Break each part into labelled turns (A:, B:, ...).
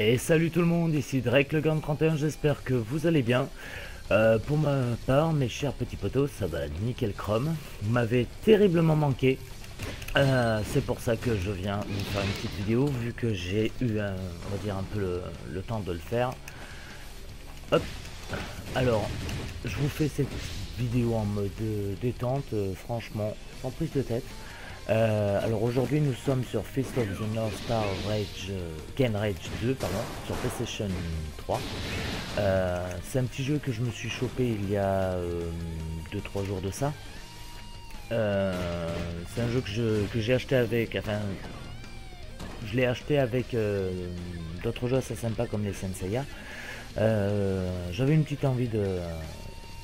A: Et salut tout le monde, ici Drake le Grand 31, j'espère que vous allez bien. Pour ma part, mes chers petits potos, ça va nickel chrome. Vous m'avez terriblement manqué. C'est pour ça que je viens vous faire une petite vidéo, vu que j'ai eu, on va dire, un peu le temps de le faire. Hop. Alors, je vous fais cette vidéo en mode détente, franchement, sans prise de tête. Alors aujourd'hui nous sommes sur Fist of the North Star Rage, Ken Rage 2 pardon, sur PlayStation 3. C'est un petit jeu que je me suis chopé il y a 2-3 jours de ça. C'est un jeu que j'ai acheté avec, enfin je l'ai acheté avec d'autres jeux assez sympas comme les Senseiya. J'avais une petite envie de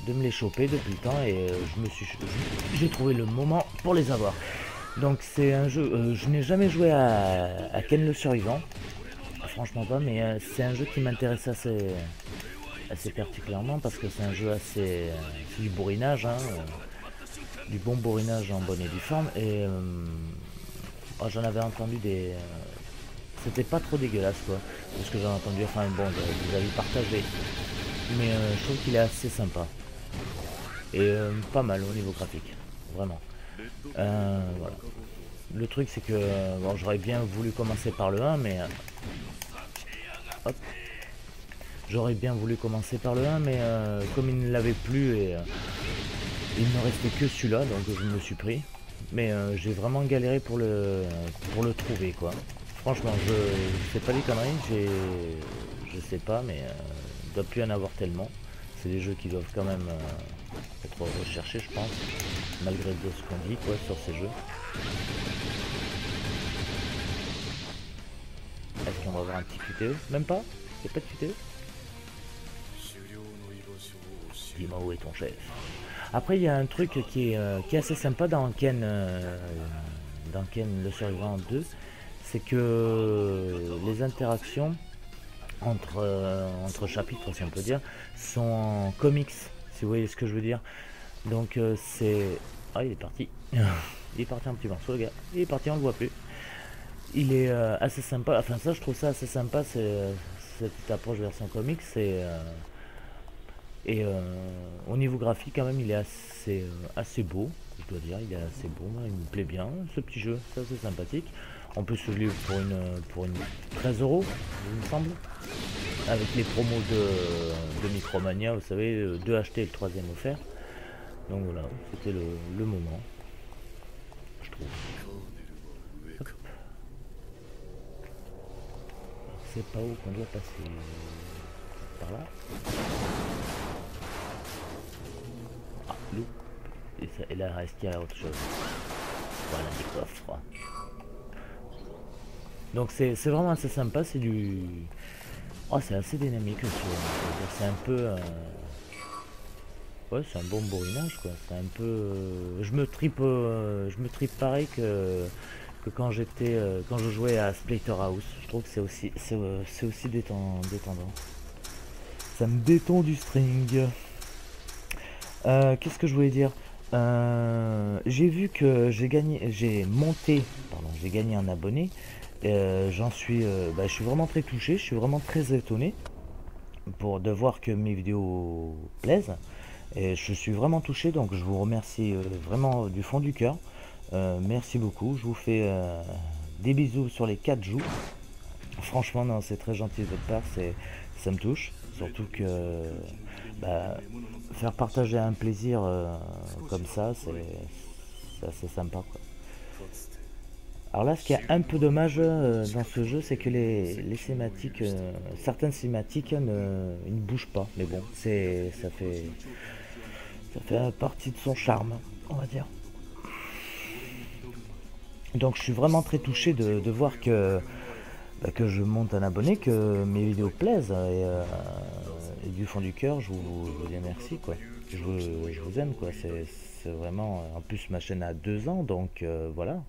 A: me les choper depuis le temps et j'ai trouvé le moment pour les avoir. Donc c'est un jeu, je n'ai jamais joué à Ken le Survivant, franchement pas, mais c'est un jeu qui m'intéresse assez particulièrement parce que c'est un jeu assez, c'est du bourrinage, hein, du bon bourrinage en bonne et due forme, et j'en avais entendu des... c'était pas trop dégueulasse quoi, parce que j'en ai entendu, enfin bon, vous avez partagé, mais je trouve qu'il est assez sympa, et pas mal au niveau graphique, vraiment. Voilà. Le truc c'est que bon, j'aurais bien voulu commencer par le 1 mais hop, j'aurais bien voulu commencer par le 1 mais comme il ne l'avait plus et il ne restait que celui-là, donc je me suis pris, mais j'ai vraiment galéré pour le trouver quoi. Franchement je sais pas des conneries, je sais pas, mais il doit plus y en avoir tellement. C'est des jeux qui doivent quand même être recherchés je pense, malgré ce qu'on dit quoi sur ces jeux. Est-ce qu'on va avoir un petit QTE? Même pas? Il n'y a pas de QTE? Dis-moi où est ton chef. Après il y a un truc qui est assez sympa dans Ken le Survivant 2, c'est que les interactions entre chapitres, si on peut dire, sont en comics, si vous voyez ce que je veux dire. Donc c'est... Ah, il est parti. Il est parti un petit morceau le gars. Il est parti, on le voit plus. Il est assez sympa, enfin ça je trouve ça assez sympa, c'est cette approche version comics, et au niveau graphique quand même il est assez beau, je dois dire, il est assez beau, il me plaît bien ce petit jeu, c'est assez sympathique. On peut se le livre pour une 13 euros il me semble, avec les promos de Micromania, vous savez, 2 achetés et le troisième offert. Donc voilà, c'était le moment, je trouve. C'est pas où qu'on doit passer, par là. Ah, loup. Et là, est-ce qu'il y a autre chose? Voilà, des coffres. Donc c'est vraiment assez sympa, c'est du... Oh, c'est assez dynamique aussi, c'est un peu... Ouais, c'est un bon bourrinage, quoi. C'est un peu... je me tripe pareil que quand quand je jouais à Splatterhouse. Je trouve que c'est aussi détendant. Ça me détend du string. Qu'est-ce que je voulais dire? J'ai vu que j'ai gagné un abonné. Je suis vraiment très touché, je suis vraiment très étonné de voir que mes vidéos plaisent. Et je suis vraiment touché, donc je vous remercie vraiment du fond du cœur. Merci beaucoup, je vous fais des bisous sur les 4 joues. Franchement, non, c'est très gentil de votre part, ça me touche. Surtout que bah, faire partager un plaisir comme ça, c'est assez sympa, quoi. Alors là, ce qui est un peu dommage dans ce jeu, c'est que les cinématiques, certaines cinématiques ils ne bougent pas. Mais bon, ça fait partie de son charme, on va dire. Donc je suis vraiment très touché de voir que je monte un abonné, que mes vidéos plaisent, et du fond du cœur, je vous dis merci, quoi. Je vous aime, quoi. C'est vraiment... En plus, ma chaîne a 2 ans, donc voilà.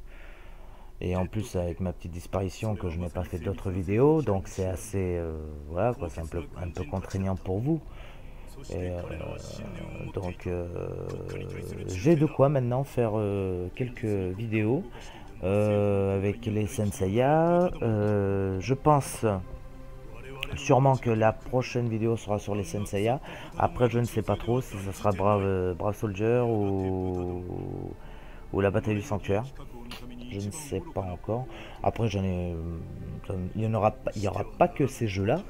A: Et en plus, avec ma petite disparition, que je n'ai pas fait d'autres vidéos, donc c'est assez... voilà, quoi, c'est un peu contraignant pour vous. Et, donc, j'ai de quoi maintenant faire quelques vidéos avec les Senseiya. Je pense Sûrement que la prochaine vidéo sera sur les Senseiya. Après, je ne sais pas trop si ça sera Brave Soldier ou la bataille du sanctuaire. Je ne sais pas encore. Après, il y aura pas que ces jeux-là.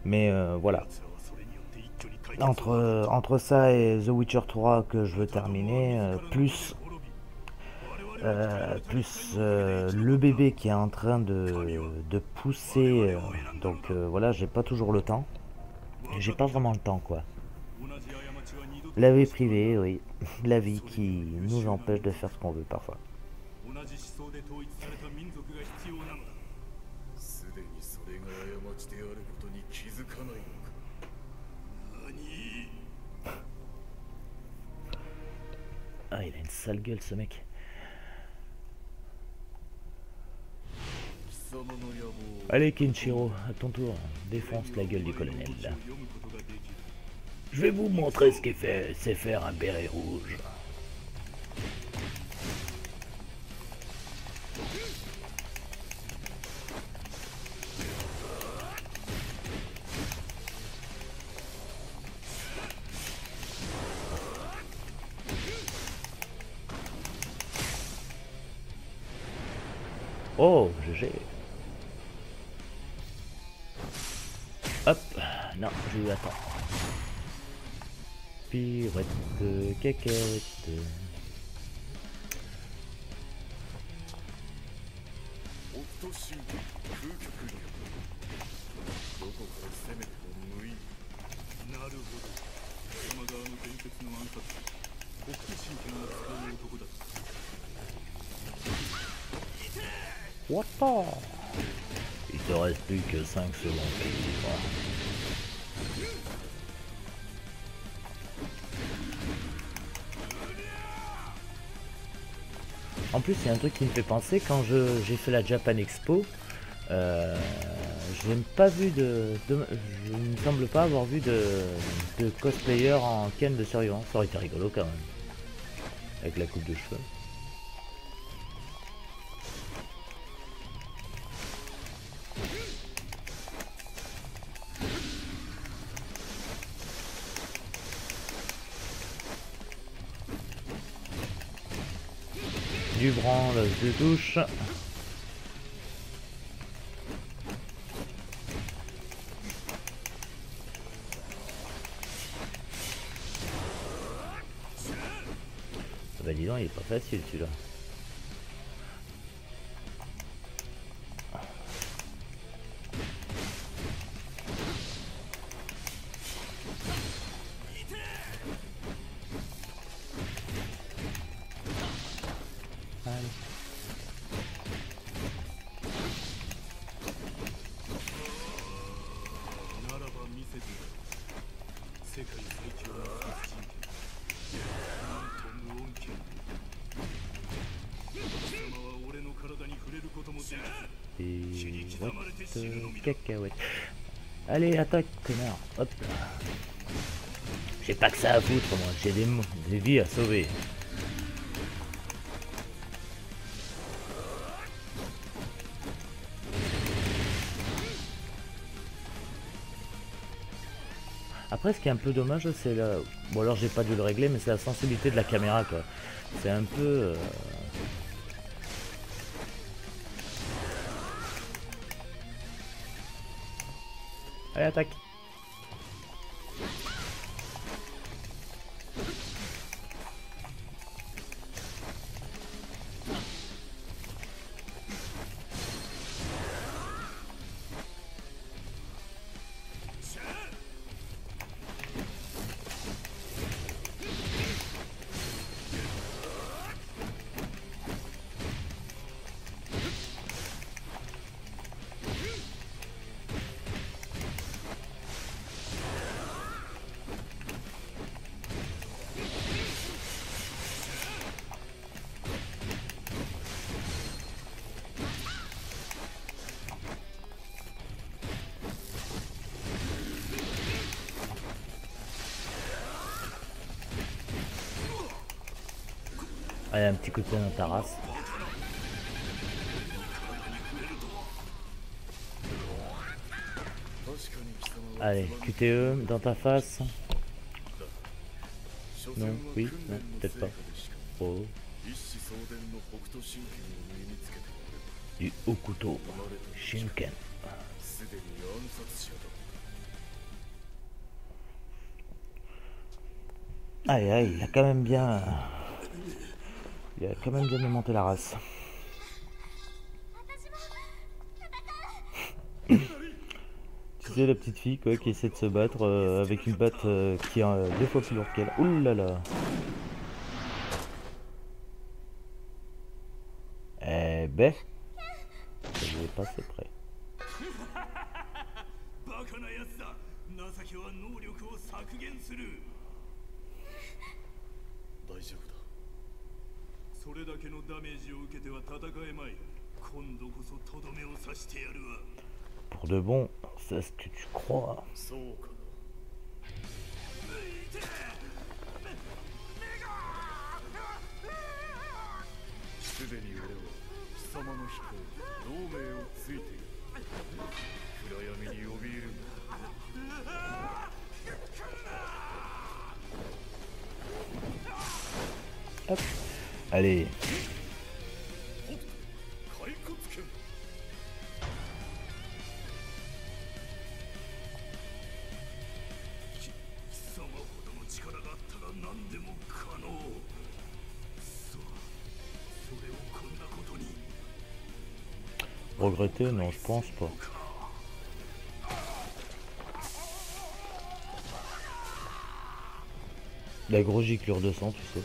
A: Mais voilà. Entre ça et The Witcher 3 que je veux terminer, plus le bébé qui est en train de pousser, donc voilà, j'ai pas toujours le temps. J'ai pas vraiment le temps, quoi. La vie privée, oui. La vie qui nous empêche de faire ce qu'on veut parfois. Ah, il a une sale gueule, ce mec. Allez, Kenshiro, à ton tour, défonce la gueule du colonel. Je vais vous montrer ce qu'il fait, c'est faire un béret rouge. Oh, GG. Hop, non, j'ai eu à temps. Pirouette, cacahuète. What the? Il te reste plus que 5 secondes à vivre. En plus, il y a un truc qui me fait penser, quand j'ai fait la Japan Expo, je n'ai pas vu je ne semble pas avoir vu de cosplayer en Ken de survivant. Ça aurait été rigolo quand même, avec la coupe de cheveux. Du branle de douche. Bah dis donc, il est pas facile celui-là. Cacahuète. Allez, attaque, connard. Hop. J'ai pas que ça à foutre, moi. J'ai des vies à sauver. Après, ce qui est un peu dommage, c'est la... Bon, alors j'ai pas dû le régler, mais c'est la sensibilité de la caméra, quoi. C'est un peu... Allez, attaque. Allez, un petit coup de pied dans ta race. Allez, QTE dans ta face. Non, oui, non, peut-être pas. Oh. Du Hokuto Shinken. Aïe aïe, il a quand même bien... Il a quand même bien démonté la race. Tu sais, la petite fille quoi, qui essaie de se battre avec une batte qui est 2 fois plus lourde qu'elle. Ouh là là. Eh ben, je vais passer près. Pour de bon, c'est ce que tu crois. Hop. Allez. Regretter, non, je pense pas. La grosse giclure de sang, tu sais.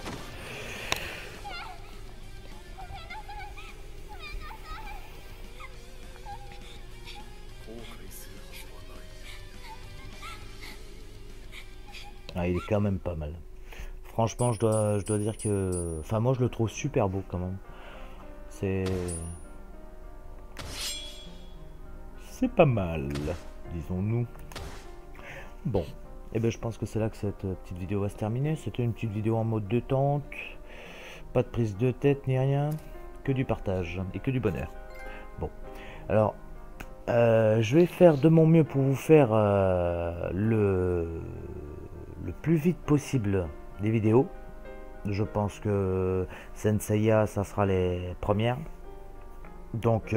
A: Ah, il est quand même pas mal. Franchement, je dois dire que... Enfin, moi, je le trouve super beau, quand même. C'est pas mal, disons-nous. Bon, et ben je pense que c'est là que cette petite vidéo va se terminer. C'était une petite vidéo en mode détente. Pas de prise de tête ni rien. Que du partage et que du bonheur. Bon, alors... je vais faire de mon mieux pour vous faire le plus vite possible des vidéos. Je pense que Senseiya, ça sera les premières. Donc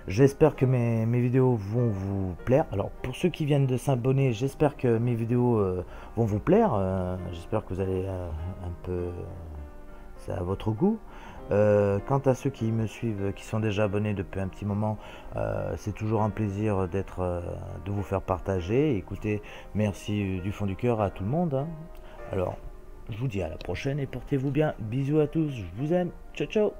A: j'espère que mes vidéos vont vous plaire. Alors pour ceux qui viennent de s'abonner, j'espère que mes vidéos vont vous plaire. J'espère que vous allez un peu... c'est à votre goût. Quant à ceux qui me suivent, qui sont déjà abonnés depuis un petit moment, c'est toujours un plaisir de vous faire partager. Écoutez, merci du fond du cœur à tout le monde. Hein. Alors, je vous dis à la prochaine et portez-vous bien. Bisous à tous, je vous aime. Ciao, ciao.